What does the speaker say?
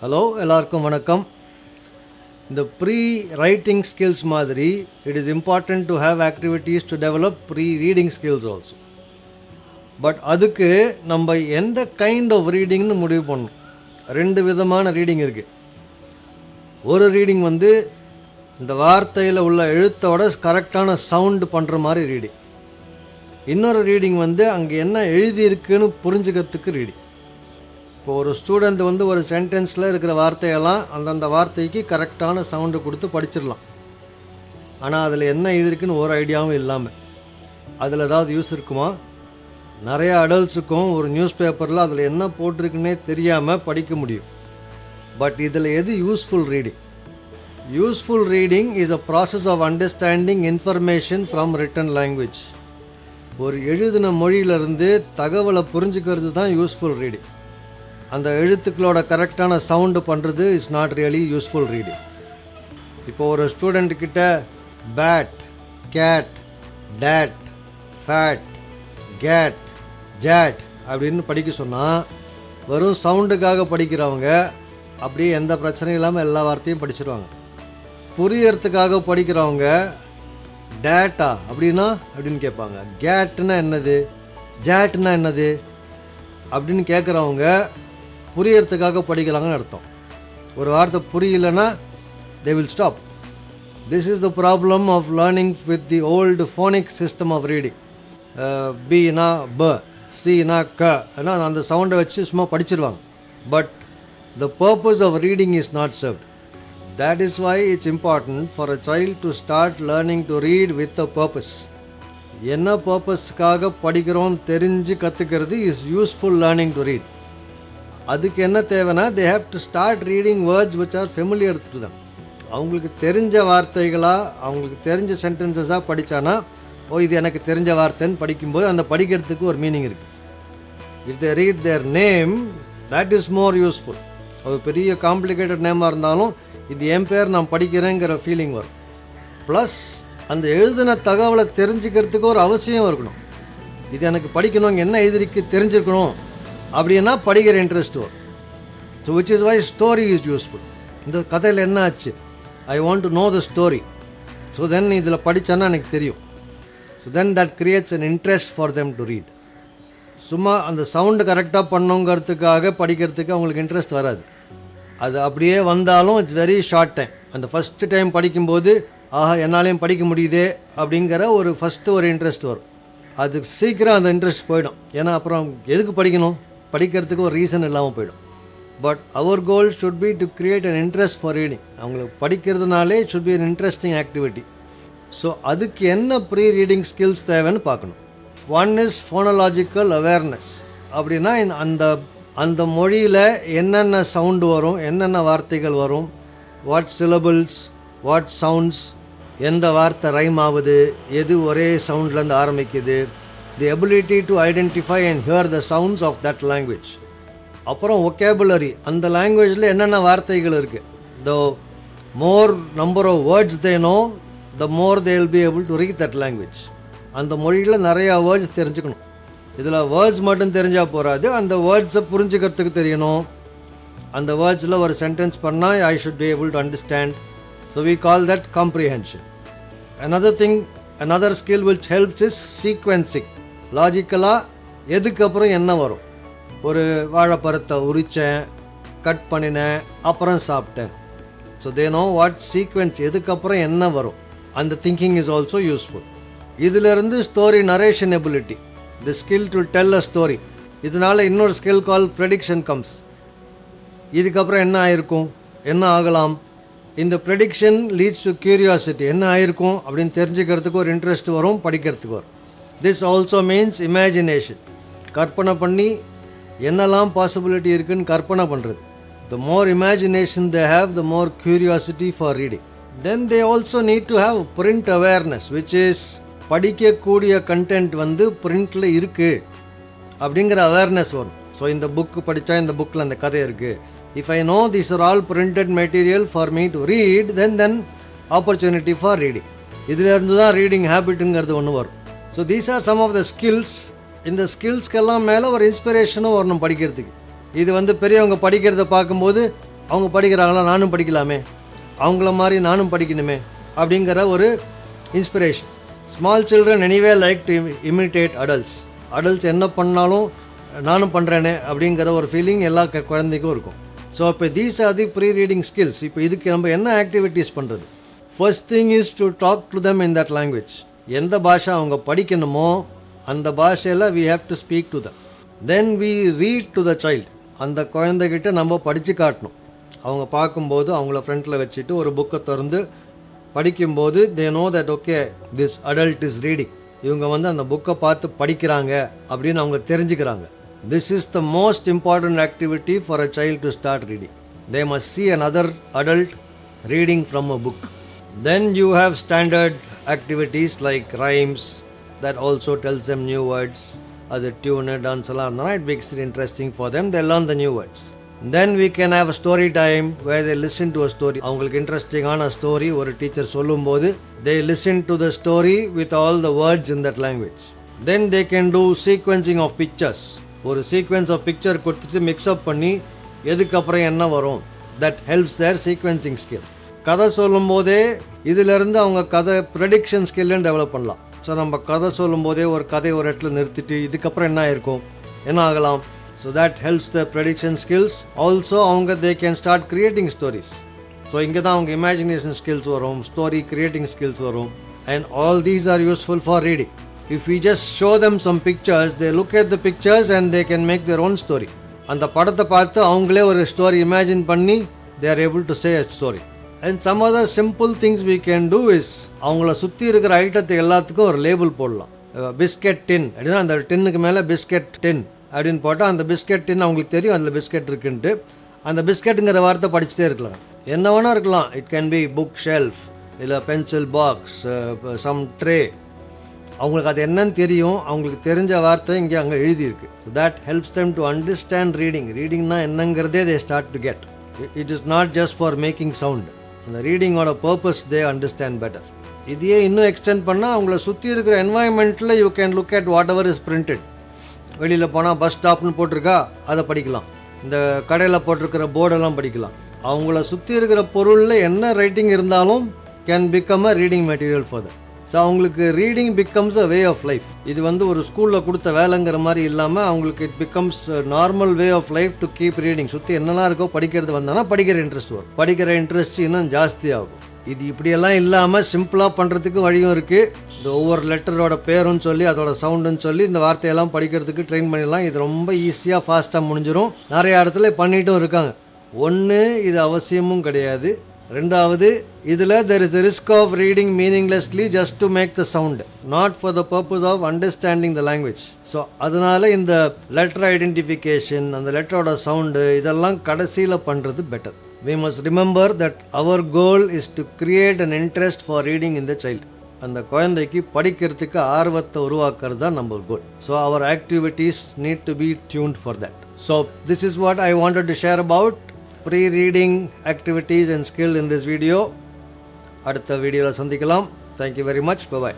Hello, எல்லாருக்கும் வணக்கம். இந்த ப்ரீ ரைட்டிங் ஸ்கில்ஸ் மாதிரி it is important to have activities to develop pre reading skills also. But அதுக்கு நம்ம எந்த கைண்ட் ஆஃப் ரீடிங்னு முடிவு பண்ணணும். 2 விதமான ரீடிங் இருக்குது. ஒரு ரீடிங் இந்த வார்த்தையில் உள்ள எழுத்தோட கரெக்டான சவுண்டு பண்ணுற மாதிரி ரீடிங். இன்னொரு ரீடிங் அங்கே என்ன எழுதியிருக்குன்னு புரிஞ்சுக்கிறதுக்கு ரீடிங். இப்போ ஒரு ஸ்டூடெண்ட் ஒரு சென்டென்ஸில் இருக்கிற வார்த்தையெல்லாம் அந்தந்த வார்த்தைக்கு கரெக்டான சவுண்டு கொடுத்து படிச்சிடலாம். ஆனால் அதில் என்ன எழுதிருக்குன்னு ஒரு ஐடியாவும் இல்லாமல் அதில் ஏதாவது யூஸ் இருக்குமா? நிறைய அடல்ட்ஸுக்கும் ஒரு நியூஸ் பேப்பரில் அதில் என்ன போட்டிருக்குன்னே தெரியாமல் படிக்க முடியும். பட் இதில் எது useful reading? Useful reading is a process of understanding information from written language. ஒரு எழுதின மொழியிலிருந்து தகவலை புரிஞ்சுக்கிறது தான் யூஸ்ஃபுல் ரீடிங். அந்த எழுத்துக்களோட கரெக்டான சவுண்டு பண்ணுறது is not really useful reading. இப்போ ஒரு ஸ்டூடெண்ட்கிட்ட bat, cat, date, fat, cat, jade அப்படின்னு படிக்க சொன்னால் வெறும் சவுண்டுக்காக படிக்கிறவங்க அப்படியே எந்த பிரச்சனையும் இல்லாமல் எல்லா வார்த்தையும் படிச்சிருவாங்க. புரியறதுக்காக படிக்கிறவங்க டேட்டா அப்படின்னு கேட்பாங்க. கேட்னா என்னது, ஜேட்னா என்னது அப்படின்னு கேட்குறவங்க புரியறதுக்காக படிக்கலாங்கன்னு அர்த்தம். ஒரு வார்த்தை புரியலன்னா they will stop. This is the problem of learning with the old phonic system of reading. B-னா B, C-னா K, அந்த சவுண்டை வச்சு சும்மா படிச்சிருவாங்க. But the purpose of reading is not served. That is why it's important for a child to start learning to read with a purpose. என்ன பர்பஸ்க்காக படிக்கிறோம் தெரிஞ்சு கற்றுக்கிறது is useful learning to read. அதுக்கு என்ன தேவைன்னா they have to start reading words which are familiar to them. அவங்களுக்கு தெரிஞ்ச வார்த்தைகளாக, அவங்களுக்கு தெரிஞ்ச சென்டென்சஸாக படித்தானா இது எனக்கு தெரிஞ்ச வார்த்தைன்னு படிக்கும்போது அந்த படிக்கிறதுக்கு ஒரு மீனிங் இருக்குது. if they read their name, that is more useful. அது பெரிய காம்ப்ளிகேட்டட் நேமாக இருந்தாலும் இது என் பேர் நான் படிக்கிறேங்கிற ஃபீலிங் வரும். ப்ளஸ் அந்த எழுதின தகவலை தெரிஞ்சுக்கிறதுக்கு ஒரு அவசியம் இருக்கணும். இது எனக்கு படிக்கணும், என்ன எழுதிருக்கு தெரிஞ்சுக்கணும் அப்படின்னா படிக்கிற இன்ட்ரெஸ்ட் வரும். So which is why story is useful. இந்த கதையில் என்ன ஆச்சு, I want to know the story. So then இதில் படித்தேன்னா எனக்கு தெரியும். So then that creates an interest for them to read. சும்மா அந்த சவுண்டு கரெக்டாக பண்ணுங்கிறதுக்காக படிக்கிறதுக்கு அவங்களுக்கு இன்ட்ரெஸ்ட் வராது. அது அப்படியே வந்தாலும் இட்ஸ் வெரி ஷார்ட் டைம். அந்த ஃபஸ்ட்டு டைம் படிக்கும்போது என்னாலையும் படிக்க முடியுதே அப்படிங்கிற ஒரு இன்ட்ரெஸ்ட் வரும். அது சீக்கிரம் அந்த இன்ட்ரெஸ்ட் போயிடும். ஏன்னா அப்புறம் எதுக்கு படிக்கணும், படிக்கிறதுக்கு ஒரு ரீசன் இல்லாமல் போயிடும். But our goal should be to create an interest for reading. அவங்களுக்கு படிக்கிறதுனாலே should be an interesting activity. So அதுக்கு என்ன ப்ரீ ரீடிங் ஸ்கில்ஸ் தேவைன்னு பார்க்கணும். One is phonological awareness. அப்படின்னா அந்த மொழியில் என்னென்ன சவுண்டு வரும், என்னென்ன வார்த்தைகள் வரும், வாட் சிலபிள்ஸ், வாட் சவுண்ட்ஸ், எந்த வார்த்தை ரைம் ஆகுது, எது ஒரே சவுண்ட்லேருந்து ஆரம்பிக்குது, the ability to identify and hear the sounds of that language. அப்புறம் ஒகேபுலரி, அந்த லாங்குவேஜில் என்னென்ன வார்த்தைகள் இருக்குது. The more number of words they know, the more they will be able to read that language. அந்த மொழியில் நிறையா வேர்ட்ஸ் தெரிஞ்சுக்கணும். இதில் வேர்ட்ஸ் மட்டும் தெரிஞ்சால் போகாது, அந்த வேர்ட்ஸை புரிஞ்சுக்கிறதுக்கு தெரியணும். அந்த வேர்ட்ஸில் ஒரு சென்டென்ஸ் பண்ணால் I should be able to understand. So we call that comprehension. Another skill which helps is sequencing. லாஜிக்கலாக எதுக்கப்புறம் என்ன வரும். ஒரு வாழைப்பழத்தை உரித்தேன், கட் பண்ணினேன், அப்புறம் சாப்பிட்டேன். So they know what sequence, எதுக்கப்புறம் என்ன வரும். அந்த திங்கிங் இஸ் ஆல்சோ யூஸ்ஃபுல். இதிலிருந்து story narration ability, the skill to tell a story. இதனால் இன்னொரு ஸ்கில் கால் ப்ரெடிக்ஷன் கம்ஸ். இதுக்கப்புறம் என்ன ஆயிருக்கும், என்ன ஆகலாம். இந்த ப்ரெடிக்ஷன் லீட்ஸ் டு கியூரியாசிட்டி. என்ன ஆயிருக்கும் அப்படின்னு தெரிஞ்சுக்கிறதுக்கு ஒரு இன்ட்ரெஸ்ட் வரும், படிக்கிறதுக்கு வரும். This also means imagination. கற்பனை பண்ணி என்னெல்லாம் பாசிபிலிட்டி இருக்குன்னு கற்பனை பண்ணுறது. The more imagination they have, the more curiosity for reading. Then they also need to have print awareness, which is படிக்கக்கூடிய கண்டென்ட் பிரிண்டில் இருக்குது அப்படிங்கிற அவேர்னஸ் வரும். ஸோ இந்த புக்கு படித்தா இந்த புக்கில் அந்த கதை இருக்குது. If I know these are all printed material for me to read, then opportunity for reading. இதிலிருந்து தான் ரீடிங் ஹேபிட்டுங்கிறது ஒன்று வரும். So these are some of the skills. இந்த ஸ்கில்ஸ்க்கெல்லாம் மேலே ஒரு இன்ஸ்பிரேஷனும் வரணும் படிக்கிறதுக்கு. இது பெரியவங்க படிக்கிறத பார்க்கும்போது அவங்க படிக்கிறாங்களா, நானும் படிக்கலாமே, அவங்கள மாதிரி நானும் படிக்கணுமே அப்படிங்கிற ஒரு inspiration. Small children anyway like to imitate adults என்ன பண்ணாலும் நானும் பண்ணுறேனே அப்படிங்கிற ஒரு ஃபீலிங் எல்லா குழந்தைக்கும் இருக்கும். ஸோ இப்போ these are the pre reading skills. இப்போ இதுக்கு நம்ம என்ன ஆக்டிவிட்டீஸ் பண்ணுறது? First thing is to talk to them in that language. எந்த பாஷை அவங்க படிக்கணுமோ அந்த பாஷையில் we have to speak to them. Then we read to the child. அந்த குழந்தைகிட்ட நம்ம படித்து காட்டணும். அவங்க பார்க்கும்போது அவங்கள ஃப்ரண்ட்டில் வச்சுட்டு ஒரு புக்கை திறந்து படிக்கும்போது they know that okay, this adult is reading. இவங்க அந்த புக்கை பார்த்து படிக்கிறாங்க அப்படின்னு அவங்க தெரிஞ்சுக்கிறாங்க. This is the most important activity for a child to start reading. They must see another adult reading from a book. Then you have standard activities like rhymes that also tells them new words. As a tune, dance, it makes it interesting for them. They learn the new words. Then we can have a story time where they listen to a story. அவங்களுக்கு இன்ட்ரெஸ்டிங்கான story ஒரு teacher சொல்லும்போது they listen to the story with all the words in that language. Then they can do sequencing of pictures. ஒரு sequence of picture கொடுத்துட்டு mix up பண்ணி எதுக்கப்புறம் என்ன வரும், that helps their sequencing skill. கதை சொல்லும் போதே இதிலிருந்து அவங்க கதை ப்ரெடிக்ஷன் ஸ்கில்லும் டெவலப் பண்ணலாம். ஸோ நம்ம கதை சொல்லும் போதே ஒரு கதை ஒரு இடத்துல நிறுத்திட்டு இதுக்கப்புறம் என்ன இருக்கும், என்ன ஆகலாம். So that helps the prediction skills. Also அவங்க they can start creating stories. So இங்கே தான் அவங்க இமேஜினேஷன் ஸ்கில்ஸ் வரும், ஸ்டோரி கிரியேட்டிங் ஸ்கில்ஸ் வரும். And all these are useful for reading. If we just show them some pictures, they look at the pictures and they can make their own story. அந்த படத்தை பார்த்து அவங்களே ஒரு story imagine பண்ணி they are able to say a story. And some other simple things we can do is அவங்கள சுற்றி இருக்கிற ஐட்டத்தை எல்லாத்துக்கும் ஒரு லேபிள் போடலாம். பிஸ்கெட் டின் அப்படின்னா அந்த டின்னுக்கு மேலே பிஸ்கெட் டின் அப்படின்னு போட்டால் அந்த பிஸ்கெட் டின் அவங்களுக்கு தெரியும் அதில் பிஸ்கெட் இருக்குன்ட்டு அந்த பிஸ்கெட்டுங்கிற வார்த்தை படிச்சுட்டே இருக்கலாம். என்ன வேணா இருக்கலாம். It can be book shelf, இல்லை பென்சில் பாக்ஸ், சம் ட்ரே. அவங்களுக்கு அது என்னன்னு தெரியும், அவங்களுக்கு தெரிஞ்ச வார்த்தை இங்கே அங்கே எழுதியிருக்கு. So that helps them to understand reading. ரீடிங்னா என்னங்கிறதே they start to get. It is not just for making sound. அந்த ரீடிங்கோட பர்பஸ் தே அண்டர்ஸ்டாண்ட் பெட்டர். இதையே இன்னும் எக்ஸ்டெண்ட் பண்ணால் அவங்கள சுற்றி இருக்கிற என்வாயன்மெண்ட்டில் you can look at whatever is printed. வெளியில் போனால் பஸ் ஸ்டாப்னு போட்டிருக்கா அதை படிக்கலாம், இந்த கடையில் போட்டிருக்கிற போர்டெல்லாம் படிக்கலாம். அவங்கள சுற்றி இருக்கிற பொருளில் என்ன ரைட்டிங் இருந்தாலும் can become a reading material for that. So அவங்களுக்கு reading becomes a way of life. இது ஒரு ஸ்கூலில் கொடுத்த வேலைங்கிற மாதிரி இல்லாமல் அவங்களுக்கு it becomes normal way of life to keep reading. சுற்றி என்னெல்லாம் இருக்கோ படிக்கிறது வந்தானா படிக்கிற இன்ட்ரெஸ்ட் வரும், படிக்கிற இன்ட்ரெஸ்ட் இன்னும் ஜாஸ்தி ஆகும். இது இப்படியெல்லாம் இல்லாமல் சிம்பிளாக பண்ணுறதுக்கு வழியும் இருக்குது. இந்த ஒவ்வொரு லெட்டரோட பேருன்னு சொல்லி அதோட சவுண்டுன்னு சொல்லி இந்த வார்த்தையெல்லாம் படிக்கிறதுக்கு ட்ரெயின் பண்ணிடலாம். இது ரொம்ப ஈஸியாக ஃபாஸ்ட்டாக முடிஞ்சிடும். நிறைய இடத்துல பண்ணிட்டும் இருக்காங்க. ஒன்று, இது அவசியமும் கிடையாது. ரெண்டாவது, இதில் there is a risk of reading meaninglessly just to make the sound, not for the purpose of understanding the language. So அதனால இந்த லெட்டர் ஐடென்டிஃபிகேஷன், அந்த லெட்டரோட சவுண்டு இதெல்லாம் கடைசியில் பண்ணுறது better. We must remember that our goal is to create an interest for reading in the child. அந்த குழந்தைக்கு படிக்கிறதுக்கு ஆர்வத்தை உருவாக்குறது தான் நம்ம goal. So our activities need to be tuned for that. So this is what I wanted to share about pre-reading activities and skill in this video. அடுத்த வீடியோவில் சந்திக்கலாம். Thank you very much. Bye bye.